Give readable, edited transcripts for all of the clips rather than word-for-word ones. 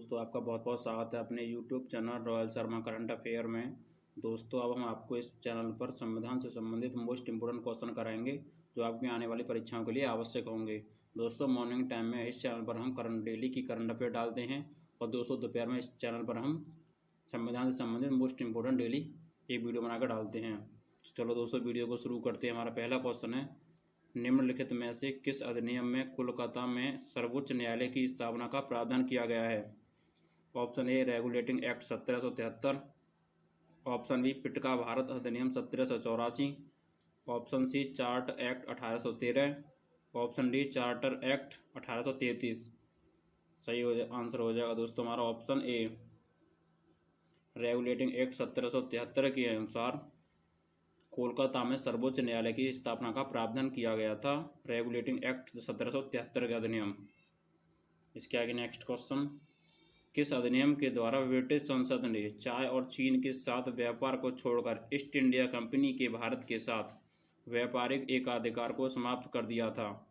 दोस्तों आपका बहुत बहुत स्वागत है अपने YouTube channel royal Sharma current affair में। दोस्तों अब हम आपको इस चैनल पर संविधान से संबंधित मोस्ट इंपोर्टेंट क्वेश्चन कराएंगे जो आपकी आने वाली परीक्षाओं के लिए आवश्यक होंगे। दोस्तों मॉर्निंग टाइम में इस चैनल पर हम करंट डेली की करंट अफेयर डालते हैं और दोस्तों दोपहर में इस चैनल पर हम संविधान से संबंधित मोस्ट इंपोर्टेंट डेली एक वीडियो बनाकर डालते हैं। चलो दोस्तों वीडियो को शुरू करते हैं। हमारा पहला क्वेश्चन है, निम्नलिखित में से किस अधिनियम में कोलकाता में सर्वोच्च न्यायालय की स्थापना का प्रावधान किया गया है? Option A regulating act 1773, option B पिटका भारत अधिनियम 1784, option C chart act 1813, option D charter act 1833। सही आंसर हो जाएगा दोस्तों हमारा ऑप्शन ए रेगुलेटिंग एक्ट 1773 के अनुसार कोलकाता में सर्वोच्च न्यायालय की स्थापना का प्रावधान किया गया था। रेगुलेटिंग एक्ट 1773 का अधिनियम। इसके आगे नेक्स्ट क्वेश्चन, किस अधिनियम के द्वारा ब्रिटिश संसद ने चाय और चीन के साथ व्यापार को छोड़कर ईस्ट इंडिया कंपनी के भारत के साथ व्यापारिक एकाधिकार को समाप्त कर दिया था?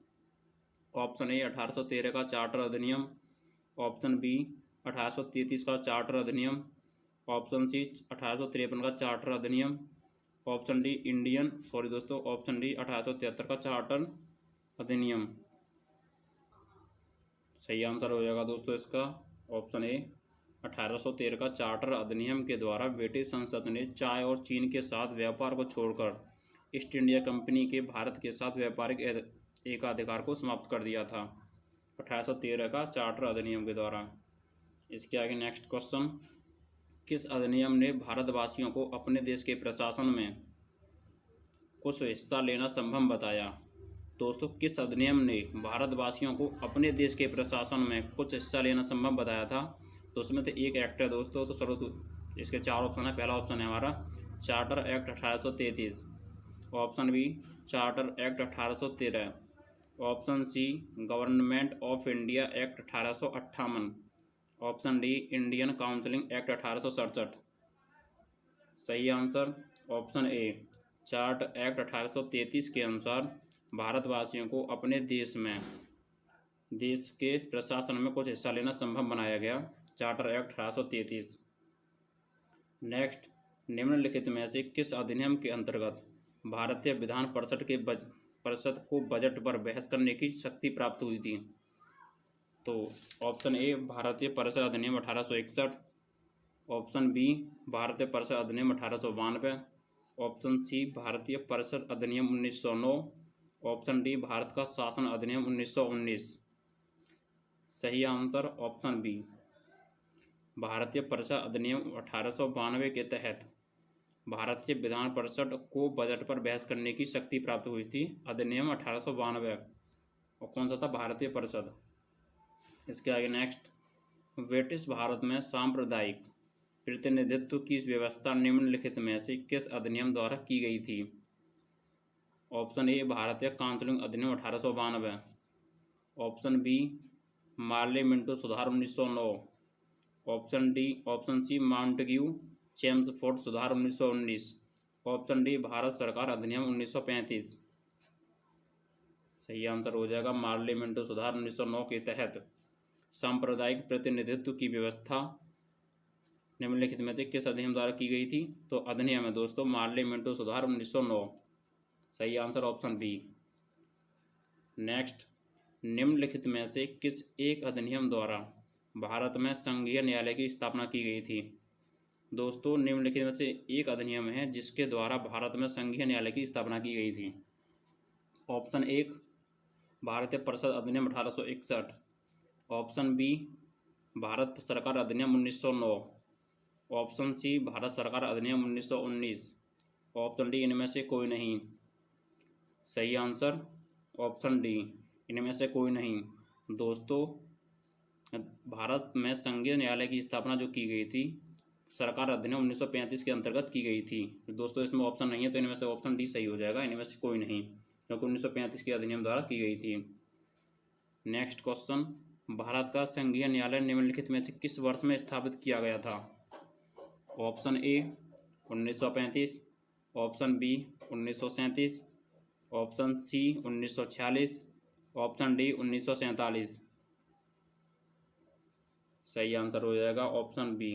ऑप्शन ए 1813 का चार्टर अधिनियम, ऑप्शन बी 1833 का चार्टर अधिनियम, ऑप्शन सी 1853 का चार्टर अधिनियम, ऑप्शन डी 1873 का चार्टर अधिनियम। सही आंसर हो जाएगा दोस्तों इसका ऑप्शन ए 1813 का चार्टर अधिनियम के द्वारा ब्रिटिश संसद ने चाय और चीन के साथ व्यापार को छोड़कर ईस्ट इंडिया कंपनी के भारत के साथ व्यापारिक एकाधिकार को समाप्त कर दिया था 1813 का चार्टर अधिनियम के द्वारा। इसके आगे नेक्स्ट क्वेश्चन, किस अधिनियम ने भारतवासियों को अपने देश के प्रशासन में कुछ हिस्सा लेना संभव बताया? दोस्तों किस अधिनियम ने भारतवासियों को अपने देश के प्रशासन में कुछ हिस्सा लेना संभव बताया था? तो उसमें से एक एक्ट है दोस्तों, तो चलो इसके चार ऑप्शन है। पहला ऑप्शन है हमारा charter act 1833, option B charter act 1813, option C government of India act 1858, option D Indian counselling act 1867। सही answer option A chart act 1833 के अनुसार भारतवासियों को अपने देश के प्रशासन में कुछ हिस्सा लेना संभव बनाया गया, चार्टर एक्ट 1833। नेक्स्ट, निम्नलिखित में से किस अधिनियम के अंतर्गत भारतीय विधान परिषद को बजट पर बहस करने की शक्ति प्राप्त हुई थी? तो ऑप्शन ए भारतीय परिषद अधिनियम 1861, ऑप्शन बी भारतीय परिषद अधिनियम 1892, ऑप्शन सी भारतीय परिषद अधिनियम 1909, ऑप्शन डी भारत का शासन अधिनियम 1919। सही आंसर ऑप्शन बी भारतीय परिषद अधिनियम 1892 के तहत भारतीय विधान परिषद को बजट पर बहस करने की शक्ति प्राप्त हुई थी, अधिनियम 1892। और कौन सा था? भारतीय परिषद। इसके आगे नेक्स्ट, ब्रिटिश भारत में सांप्रदायिक प्रतिनिधित्व की व्यवस्था निम्नलिखित में से किस अधिनियम द्वारा की गई थी? ऑप्शन ए भारतीय काउंसिलिंग अधिनियम 1892, ऑप्शन बी मार्ले मिंटो सुधार 1909, ऑप्शन सी माउंटेग्यू चेम्सफोर्ड सुधार 1919, ऑप्शन डी भारत सरकार अधिनियम 1935। सही आंसर हो जाएगा मार्ले मिंटो सुधार 1909 के तहत सांप्रदायिक प्रतिनिधित्व की व्यवस्था निम्नलिखित में से किस अधिनियम द्वारा की गई थी? तो अधिनियम है दोस्तों मार्ले मिंटो सुधार 1909। सही आंसर ऑप्शन बी। नेक्स्ट, निम्नलिखित में से किस एक अधिनियम द्वारा भारत में संघीय न्यायालय की स्थापना की गई थी? दोस्तों निम्नलिखित में से एक अधिनियम है जिसके द्वारा भारत में संघीय न्यायालय की स्थापना की गई थी। ऑप्शन एक भारतीय परिषद अधिनियम 1861, ऑप्शन बी भारत सरकार अधिनियम 1909, ऑप्शन सी भारत सरकार अधिनियम 1919, ऑप्शन डी इनमें से कोई नहीं। सही आंसर ऑप्शन डी इनमें से कोई नहीं। दोस्तों भारत में संघीय न्यायालय की स्थापना जो की गई थी सरकार अधिनियम 1935 के अंतर्गत की गई थी। दोस्तों इसमें ऑप्शन नहीं है तो इनमें से ऑप्शन डी सही हो जाएगा, इनमें से कोई नहीं, क्योंकि 1935 के अधिनियम द्वारा की गई थी। नेक्स्ट क्वेश्चन, भारत का संघीय न्यायालय निम्नलिखित में से किस वर्ष में स्थापित किया गया था? Option A 1935, option B 1937, option C 1946, option D 1947। सही आंसर हो जाएगा ऑप्शन बी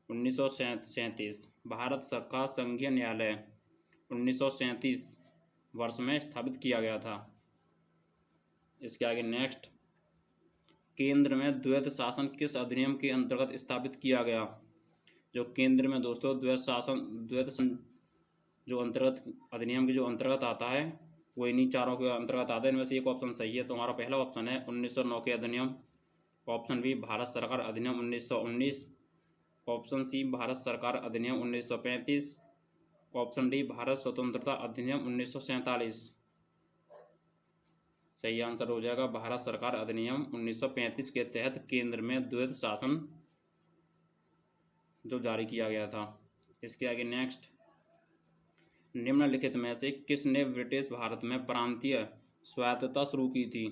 1937। भारत का संघीय न्यायालय 1937 वर्ष में स्थापित किया गया था। इसके आगे नेक्स्ट, केंद्र में द्वैत शासन किस अधिनियम के अंतर्गत स्थापित किया गया? जो केंद्र में दोस्तों द्वैत जो अंतर्गत अधिनियम के जो अंतर्गत आता है वो इन्हीं चारों के अंतर्गत आता है। इनमें से एक ऑप्शन सही है, तो हमारा पहला ऑप्शन है 1909 के अधिनियम। ऑप्शन बी भारत सरकार अधिनियम 1919। ऑप्शन सी भारत सरकार अधिनियम 1935। ऑप्शन डी भारत स्वतंत्रता अधिनियम 1947। सही आंसर हो जाएगा भारत सरकार अधिनियम 1935 के तहत केंद्र में द्वैत शासन जो जारी किया गया था। इसके आगे नेक्स्ट, निम्नलिखित में से किसने ब्रिटिश भारत में प्रांतीय स्वायत्तता शुरू की थी?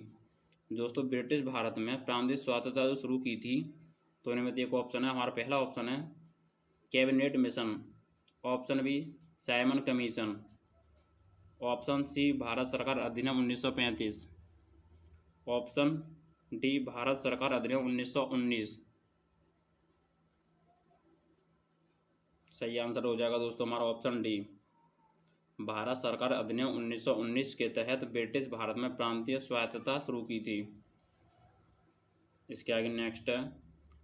दोस्तों ब्रिटिश भारत में प्रांतीय स्वायत्तता जो शुरू की थी, तो इनमें एक ऑप्शन है, हमारा पहला ऑप्शन है cabinet mission. Option B Simon commission. Option C Bharat सरकार अधिनियम 1935। ऑप्शन डी भारत सरकार अधिनियम 1919। सही आंसर हो जाएगा दोस्तों हमारा ऑप्शन डी भारत सरकार अधिनियम 1919 के तहत ब्रिटिश भारत में प्रांतीय स्वायत्तता शुरू की थी। इसके आगे नेक्स्ट है,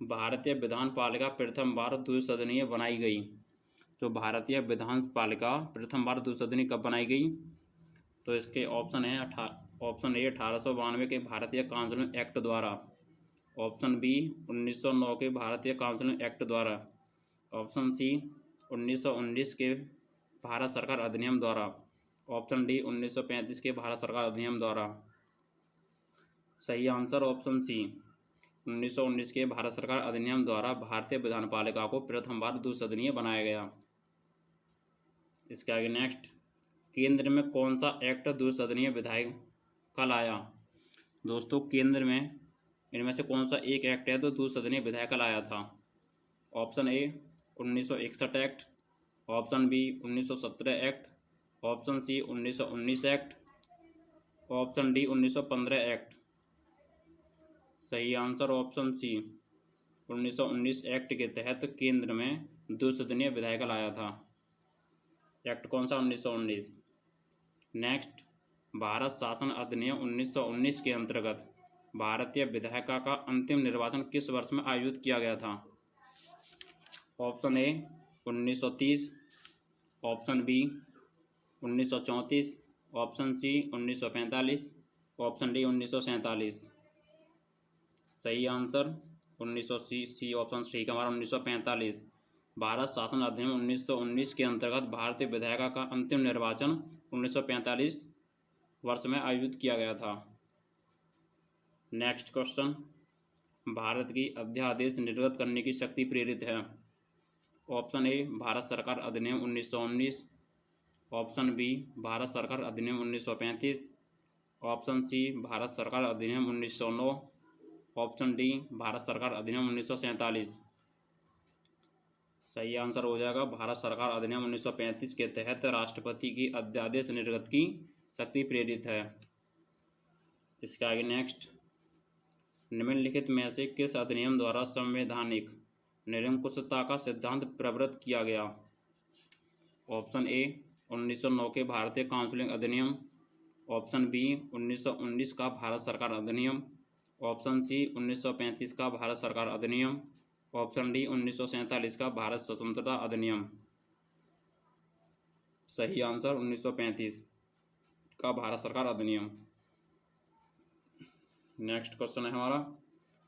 भारतीय विधान पालिका प्रथम बार द्विसदनीय बनाई गई। तो भारतीय विधान पालिका प्रथम बार द्विसदनीय कब बनाई गई? तो इसके ऑप्शन है ऑप्शन ए 1892 के भारतीय काउंसिल एक्ट द्वारा। ऑप्शन बी 1909 के भारतीय काउंसिल एक्ट द्वारा। ऑप्शन सी 1919 के भारत सरकार अधिनियम द्वारा। ऑप्शन डी 1935 के भारत सरकार अधिनियम द्वारा। सही आंसर ऑप्शन सी 1919 के भारत सरकार अधिनियम द्वारा भारतीय विधान पालिका को प्रथम बार द्विसदनीय बनाया गया। इसके आगे नेक्स्ट, केंद्र में कौन सा एक्ट द्विसदनीय विधायक का लाया? दोस्तों केंद्र में इनमें से कौन सा एक एक्ट है तो द्विसदनीय विधायक लाया था? Option A 1961 act. Option B 1917 act. Option C 1919 act. Option D 1915 act. सही आंसर ऑप्शन सी 1919 एक्ट के तहत केंद्र में द्विसदनीय विधायक लाया था। एक्ट कौन सा? 1919। नेक्स्ट, भारत शासन अधिनियम 1919 के अंतर्गत भारतीय विधायिका का अंतिम निर्वाचन किस वर्ष में आयोजित किया गया था? Option A 1930। Option B 1934। Option C 1945। Option D 1947। सही आंसर 1980 सी ऑप्शन ठीक है हमारा 1945। भारत शासन अधिनियम 1919 के अंतर्गत भारतीय विधायिका का अंतिम निर्वाचन 1945 वर्ष में आयोजित किया गया था। नेक्स्ट क्वेश्चन, भारत की अध्यादेश निर्गत करने की शक्ति प्रेरित है। ऑप्शन ए भारत सरकार अधिनियम 1919। ऑप्शन बी भारत सरकार अधिनियम 1935। ऑप्शन सी भारत सरकार अधिनियम 1909। ऑप्शन डी भारत सरकार अधिनियम 1947। सही आंसर हो जाएगा भारत सरकार अधिनियम 1935 के तहत राष्ट्रपति की अध्यादेश निर्गत की शक्ति प्रेरित है। इसके आगे नेक्स्ट, निम्नलिखित में से किस अधिनियम द्वारा संवैधानिक निरंकुशता का सिद्धांत प्रवृत्त किया गया? ऑप्शन ए 1909 के भारतीय काउंसिलिंग अधिनियम। ऑप्शन बी 1919 का भारत सरकार अधिनियम। ऑप्शन सी 1935 का भारत सरकार अधिनियम। ऑप्शन डी 1947 का भारत स्वतंत्रता अधिनियम। सही आंसर 1935 का भारत सरकार अधिनियम। नेक्स्ट क्वेश्चन है हमारा,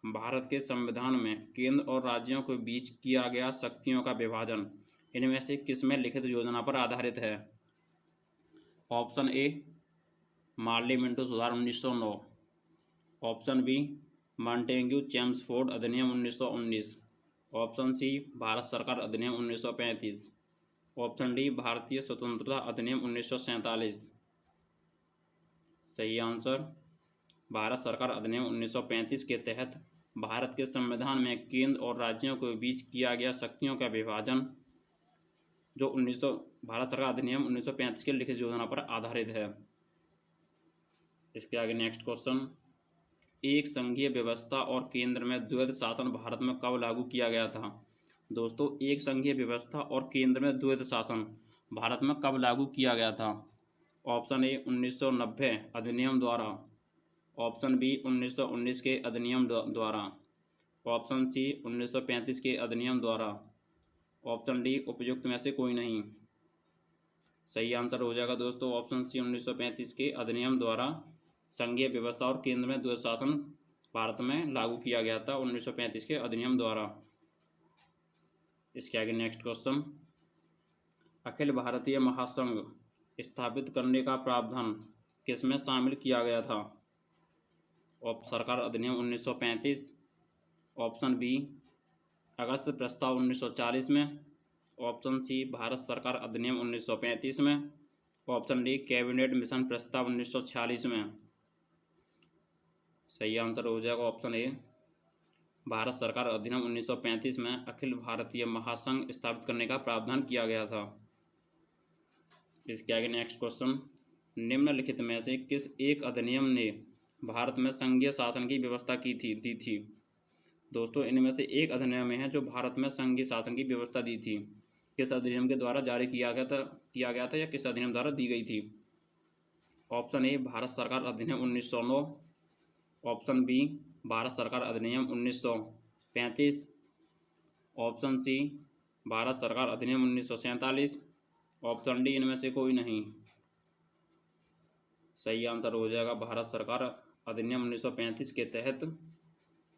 भारत के संविधान में केंद्र और राज्यों के बीच किया गया शक्तियों का विभाजन इनमें से किसमें लिखित योजना पर आधारित है? ऑप्शन ए मार्ली मिंटो सुधार 1909। ऑप्शन बी मॉन्टेग्यू चेम्सफोर्ड अधिनियम 1919। ऑप्शन सी भारत सरकार अधिनियम 1935। ऑप्शन डी भारतीय स्वतंत्रता अधिनियम 1947। सही आंसर भारत सरकार अधिनियम 1935 के तहत भारत के संविधान में केंद्र और राज्यों के बीच किया गया शक्तियों का विभाजन जो भारत सरकार अधिनियम 1935 के लिखित योजना पर आधारित है। इसके आगे नेक्स्ट क्वेश्चन, एक संघीय व्यवस्था और केंद्र में द्वैध शासन भारत में कब लागू किया गया था? दोस्तों, एक संघीय व्यवस्था और केंद्र में द्वैध शासन भारत में कब लागू किया गया था? ऑप्शन ए 1990 अधिनियम द्वारा, ऑप्शन बी 1919 के अधिनियम द्वारा, ऑप्शन सी 1935 के अधिनियम द्वारा, ऑप्शन डी उपयुक्त में से कोई नहीं। सही आंसर हो जाएगा दोस्तों ऑप्शन सी 1935 के अधिनियम द्वारा संघीय व्यवस्था और केंद्र में द्वैध शासन भारत में लागू किया गया था 1935 के अधिनियम द्वारा। इसके आगे नेक्स्ट क्वेश्चन, अखिल भारतीय महासंघ स्थापित करने का प्रावधान किसमें शामिल किया गया था? सरकार अधिनियम 1935, ऑप्शन बी अगस्त प्रस्ताव 1940 में, ऑप्शन सी भारत सरकार अधिनियम 1935 में, ऑप्शन डी कैबिनेट मिशन प्रस्ताव 1946 में। सही आंसर हो जाएगा ऑप्शन ए भारत सरकार अधिनियम 1935 में अखिल भारतीय महासंघ स्थापित करने का प्रावधान किया गया था। इसके आगे नेक्स्ट क्वेश्चन, निम्नलिखित में से किस एक अधिनियम ने भारत में संघीय शासन की व्यवस्था दी थी? दोस्तों, इनमें से एक अधिनियम है जो भारत में संघीय शासन की व्यवस्था दी थी। किस अधिनियम के द्वारा जारी किया गया था या किस अधिनियम द्वारा दी गई थी? ऑप्शन ए भारत सरकार अधिनियम 1909, ऑप्शन बी भारत सरकार अधिनियम 1935, ऑप्शन सी भारत सरकार अधिनियम 1947, ऑप्शन डी इनमें से कोई नहीं। सही आंसर हो जाएगा भारत सरकार अधिनियम 1935 के तहत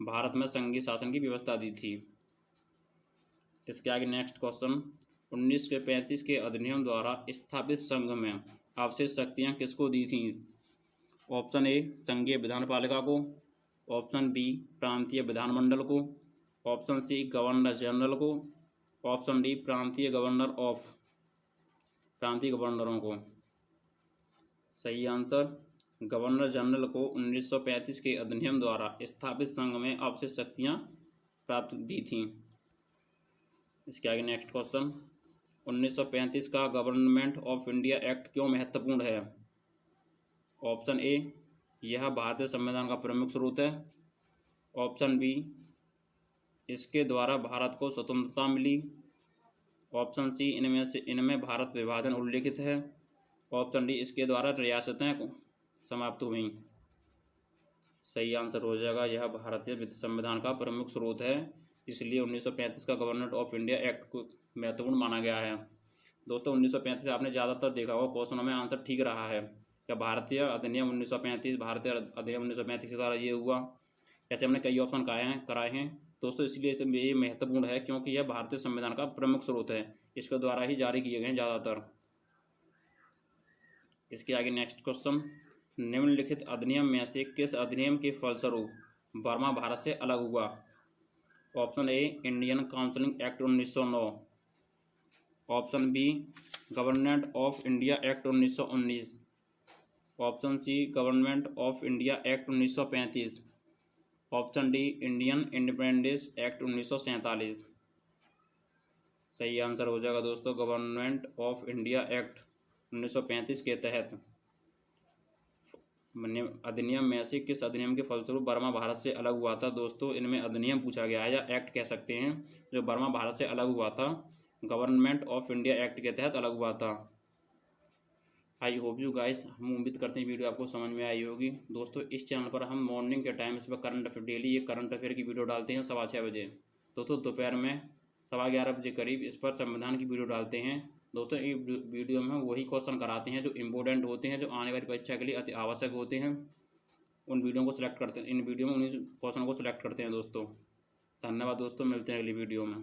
भारत में संघीय शासन की व्यवस्था दी थी। इसके आगे नेक्स्ट क्वेश्चन, 1935 के अधिनियम द्वारा स्थापित संघ में आवश्यक शक्तियाँ किसको दी थीं? ऑप्शन ए संघीय विधानपालिका को, ऑप्शन बी प्रांतीय विधानमंडल को, ऑप्शन सी गवर्नर जनरल को, ऑप्शन डी प्रांतीय गवर्नरों को। सही आंसर गवर्नर जनरल को 1935 के अधिनियम द्वारा स्थापित संघ में आवश्यक शक्तियाँ प्राप्त दी थीं। इसके आगे नेक्स्ट क्वेश्चन, 1935 का गवर्नमेंट ऑफ इंडिया एक्ट क्यों महत्वपूर्ण है? ऑप्शन ए यह भारतीय संविधान का प्रमुख स्रोत है, ऑप्शन बी इसके द्वारा भारत को स्वतंत्रता मिली, ऑप्शन सी इनमें भारत विभाजन उल्लेखित है, ऑप्शन डी इसके द्वारा रियासतें समाप्त हुई। सही आंसर हो जाएगा यह भारतीय संविधान का प्रमुख स्रोत है, इसलिए 1935 का गवर्नमेंट ऑफ इंडिया एक्ट को महत्वपूर्ण माना गया है। दोस्तों, 1935 आपने ज़्यादातर देखा होगा क्वेश्चनों में आंसर ठीक रहा है या भारतीय अधिनियम 1935, भारतीय अधिनियम 1935 के द्वारा ये हुआ, ऐसे हमने कई ऑप्शन कराए हैं दोस्तों। इसलिए ये महत्वपूर्ण है क्योंकि यह भारतीय संविधान का प्रमुख स्रोत है, इसके द्वारा ही जारी किए गए हैं ज़्यादातर। इसके आगे नेक्स्ट क्वेश्चन, निम्नलिखित अधिनियम में से किस अधिनियम के फलस्वरूप बर्मा भारत से अलग हुआ? Option A Indian counselling act 1909, option B government of India act 1919, option C government of India act 1935, option D Indian independence act 1947। सही आंसर हो जाएगा दोस्तों गवर्नमेंट ऑफ इंडिया एक्ट 1935 के तहत अधिनियम में से किस अधिनियम के फलस्वरूप बर्मा भारत से अलग हुआ था? दोस्तों, इनमें अधिनियम पूछा गया है या एक्ट कह सकते हैं जो बर्मा भारत से अलग हुआ था, गवर्नमेंट ऑफ इंडिया एक्ट के तहत अलग हुआ था। आई होप यू गाइस, हम उम्मीद करते हैं वीडियो आपको समझ में आई होगी। दोस्तों, इस चैनल पर हम मॉर्निंग के टाइम इस पर डेली ये करंट अफेयर की वीडियो डालते हैं 6:15 बजे। दोस्तों, दोपहर में 11:15 बजे करीब इस पर संविधान की वीडियो डालते हैं। दोस्तों, ये वीडियो में वही क्वेश्चन कराते हैं जो इम्पोर्टेंट होते हैं, जो आने वाली परीक्षा के लिए अति आवश्यक होते हैं। उन वीडियो को सिलेक्ट करते हैं, इन वीडियो में उन्हीं क्वेश्चन को सिलेक्ट करते हैं दोस्तों। धन्यवाद दोस्तों, मिलते हैं अगली वीडियो में।